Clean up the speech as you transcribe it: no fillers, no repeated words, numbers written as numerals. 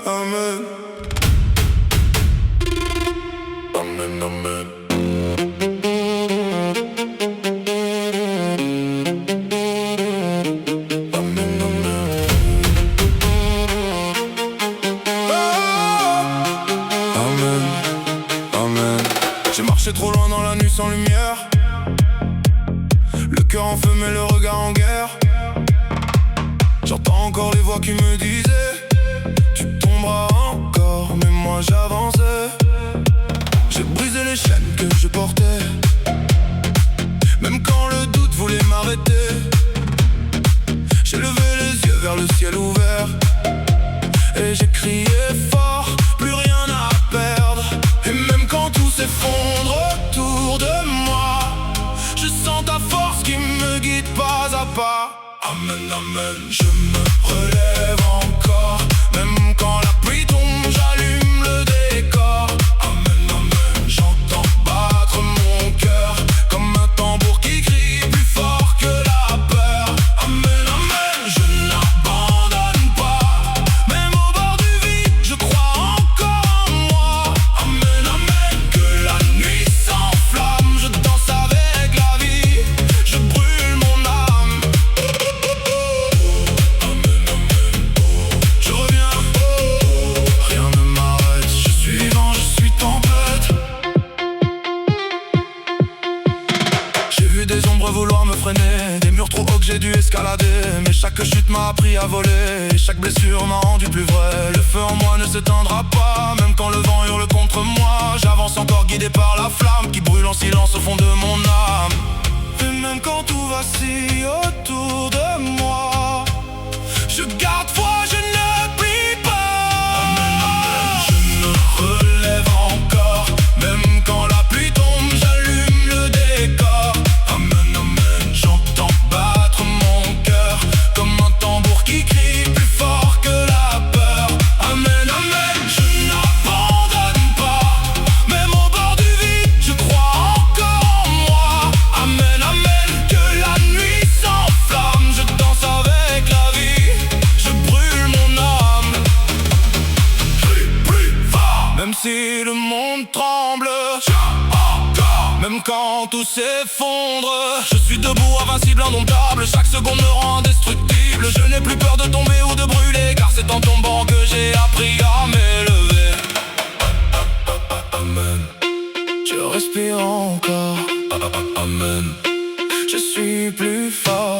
amen. Amen, amen. J'ai marché trop loin dans la nuit sans lumière, le cœur en feu mais le regard en guerre. J'entends encore les voix qui me disaient: tu tomberas encore, mais moi j'avançais. J'ai brisé les chaînes que je portais, même quand le doute voulait m'arrêter. J'ai levé les yeux vers le ciel ouvert et j'ai crié fort, plus rien à perdre. Et même quand tout s'effondre autour de moi, je sens ta force qui me guide pas à pas. Amen, amen. Je me relève encore, même quand la pluie tombe, j'allume le décor. Amen, amen. J'entends battre mon cœur comme un tambour qui crie plus fort que la peur. Amen, amen. Je n'abandonne pas, même au bord du vide, je crois encore en moi. Amen, amen. Que la nuit s'enflamme, je danse avec la vie, je brûle mon âme. Amen, amen. Je reviens, rien ne m'arrête, je suis vivant, je suis tempête. J'ai vu des ombres vouloir me freiner, des murs trop hauts que j'ai dû escalader. Mais chaque chute m'a appris à voler, et chaque blessure m'a rendu plus vrai. Le feu en moi ne s'éteindra pas, même quand le vent hurle contre moi. J'avance encore guidé par la flamme qui brûle en silence au fond de mon âme. Et même quand tout vacille autour de moi, je garde foi, je ne plie pas. Amen, amen. Je me relève encore, même quand la pluie tombe, j'allume le décor. Amen, amen. J'entends battre mon cœur comme un tambour qui crie plus fort que la peur. Amen, amen. Je n'abandonne pas, même au bord du vide, je crois encore en moi. Amen, amen. Que la nuit s'enflamme, je danse avec la vie, je brûle mon âme. Plus fort. Même si le monde tremble, encore. Même quand tout s'effondre, je suis debout, invincible, indomptable. Chaque seconde me rend indestructible. Je n'ai plus peur de tomber ou de brûler, car c'est en tombant que j'ai appris à m'élever. Amen. Je respire encore. Amen. Je suis plus fort.